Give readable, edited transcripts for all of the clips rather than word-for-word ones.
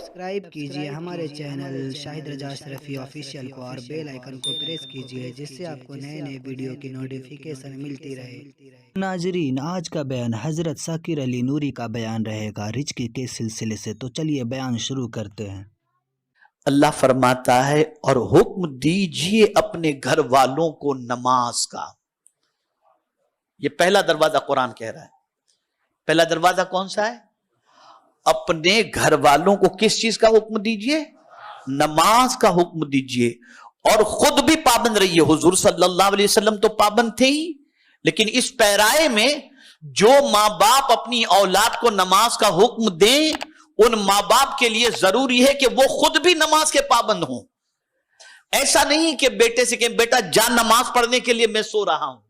Subscribe کیجئے ہمارے channel شاہد رجا اشرفی آفیشیل کو اور بیل آئیکن کو پریس کیجئے جس سے آپ کو نئے نئے ویڈیو کی نوٹیفیکیشن ملتی رہے۔ ناظرین، آج کا بیان حضرت ذاکر علی نوری کا بیان رہے گا رزق کے سلسلے سے، تو چلیے بیان شروع کرتے ہیں۔ اللہ فرماتا ہے اور حکم دیجئے اپنے گھر والوں کو نماز کا۔ یہ پہلا دروازہ قرآن کہہ رہا ہے۔ پہلا دروازہ کون سا ہے؟ اپنے گھر والوں کو کس چیز کا حکم دیجئے؟ نماز کا حکم دیجئے، اور خود بھی پابند رہیے۔ حضور صلی اللہ علیہ وسلم تو پابند تھے ہی، لیکن اس پیرائے میں جو ماں باپ اپنی اولاد کو نماز کا حکم دیں، ان ماں باپ کے لیے ضروری ہے کہ وہ خود بھی نماز کے پابند ہوں۔ ایسا نہیں کہ بیٹے سے کہ بیٹا جا نماز پڑھنے کے لیے میں سو رہا ہوں،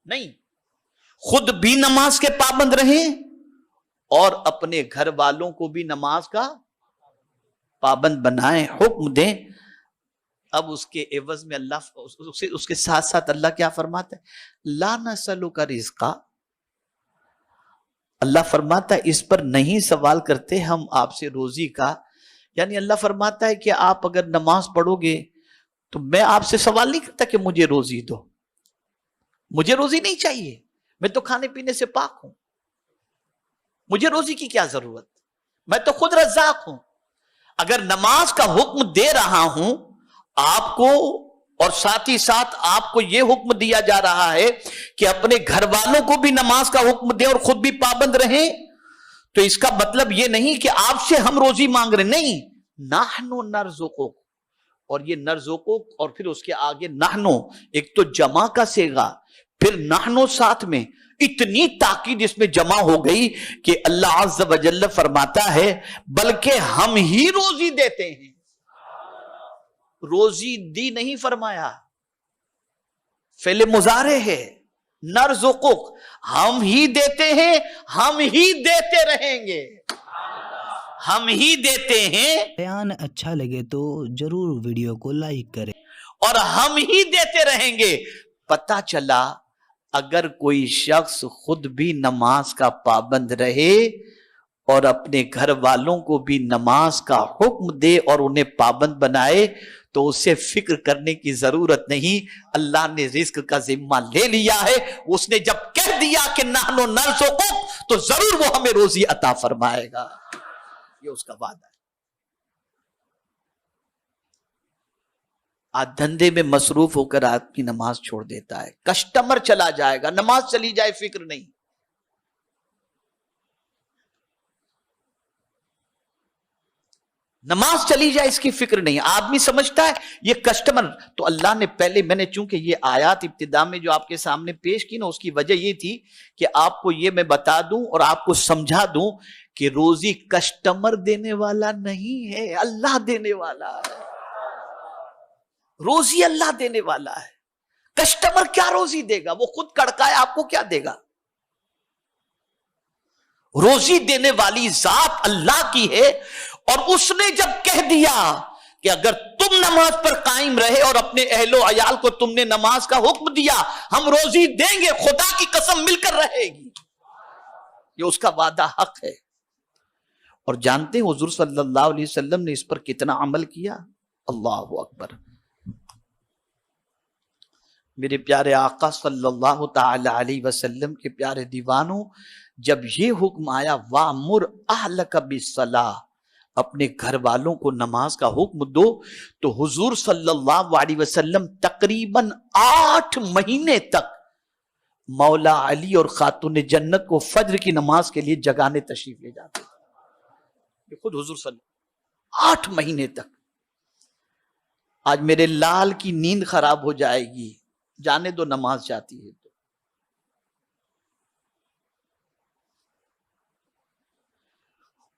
نہیں، خود بھی نماز کے پابند رہیں اور اپنے گھر والوں کو بھی نماز کا پابند بنائیں، حکم دیں۔ اب اس کے عوض میں اللہ اس کے ساتھ ساتھ اللہ کیا فرماتا ہے؟ لا نسألک رزقا، اللہ فرماتا ہے اس پر نہیں سوال کرتے ہم آپ سے روزی کا۔ یعنی اللہ فرماتا ہے کہ آپ اگر نماز پڑھو گے تو میں آپ سے سوال نہیں کرتا کہ مجھے روزی دو، مجھے روزی نہیں چاہیے، میں تو کھانے پینے سے پاک ہوں، مجھے روزی کی کیا ضرورت، میں تو خود رزاق ہوں۔ اگر نماز کا حکم دے رہا ہوں آپ کو، اور ساتھ ہی ساتھ آپ کو یہ حکم دیا جا رہا ہے کہ اپنے گھر والوں کو بھی نماز کا حکم دیں اور خود بھی پابند رہیں، تو اس کا مطلب یہ نہیں کہ آپ سے ہم روزی مانگ رہے، نہیں، نحنو نرزقک، اور یہ نرزقک اور پھر اس کے آگے نحنو، ایک تو جمع کا صیغہ پھر نحنو ساتھ میں، اتنی تاکید اس میں جمع ہو گئی کہ اللہ عز و جل فرماتا ہے بلکہ ہم ہی روزی دیتے ہیں۔ روزی دی نہیں فرمایا، فعل مضارع ہے، نرزقک، ہم ہی دیتے ہیں، ہم ہی دیتے رہیں گے، ہم ہی دیتے ہیں۔ بیان اچھا لگے تو ضرور ویڈیو کو لائک کریں، اور ہم ہی دیتے رہیں گے۔ پتہ چلا اگر کوئی شخص خود بھی نماز کا پابند رہے اور اپنے گھر والوں کو بھی نماز کا حکم دے اور انہیں پابند بنائے تو اسے فکر کرنے کی ضرورت نہیں، اللہ نے رزق کا ذمہ لے لیا ہے۔ اس نے جب کہہ دیا کہ نحنو نرزقک تو ضرور وہ ہمیں روزی عطا فرمائے گا، یہ اس کا وعدہ ہے۔ آج دھندے میں مصروف ہو کر آدمی نماز چھوڑ دیتا ہے، کسٹمر چلا جائے گا، نماز چلی جائے فکر نہیں۔ نماز چلی جائے اس کی فکر نہیں، آدمی سمجھتا ہے یہ کسٹمر۔ تو اللہ نے پہلے، میں نے چونکہ یہ آیات ابتدا میں جو آپ کے سامنے پیش کی نا، اس کی وجہ یہ تھی کہ آپ کو یہ میں بتا دوں اور آپ کو سمجھا دوں کہ روزی کسٹمر دینے والا نہیں ہے، اللہ دینے والا ہے۔ روزی اللہ دینے والا ہے، کسٹمر کیا روزی دے گا؟ وہ خود کڑکائے، آپ کو کیا دے گا؟ روزی دینے والی ذات اللہ کی ہے، اور اس نے جب کہہ دیا کہ اگر تم نماز پر قائم رہے اور اپنے اہل و عیال کو تم نے نماز کا حکم دیا، ہم روزی دیں گے، خدا کی قسم مل کر رہے گی، یہ اس کا وعدہ حق ہے۔ اور جانتے ہیں حضور صلی اللہ علیہ وسلم نے اس پر کتنا عمل کیا؟ اللہ اکبر۔ میرے پیارے آقا صلی اللہ تعالی علیہ وسلم کے پیارے دیوانوں، جب یہ حکم آیا وَأْمُرْ أَهْلَكَ بِالصَّلَاةِ، اپنے گھر والوں کو نماز کا حکم دو، تو حضور صلی اللہ علیہ وسلم تقریباً 8 مہینے تک مولا علی اور خاتون جنت کو فجر کی نماز کے لیے جگانے تشریف لے جاتے تھے، خود حضور صلی اللہ 8 مہینے تک۔ آج میرے لال کی نیند خراب ہو جائے گی، جانے دو، نماز جاتی ہے تو۔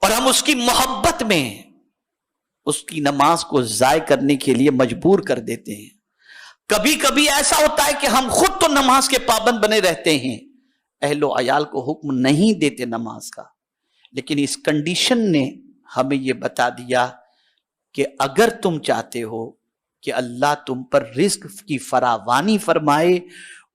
اور ہم اس کی محبت میں اس کی نماز کو ضائع کرنے کے لیے مجبور کر دیتے ہیں۔ کبھی کبھی ایسا ہوتا ہے کہ ہم خود تو نماز کے پابند بنے رہتے ہیں، اہل و عیال کو حکم نہیں دیتے نماز کا، لیکن اس کنڈیشن نے ہمیں یہ بتا دیا کہ اگر تم چاہتے ہو کہ اللہ تم پر رزق کی فراوانی فرمائے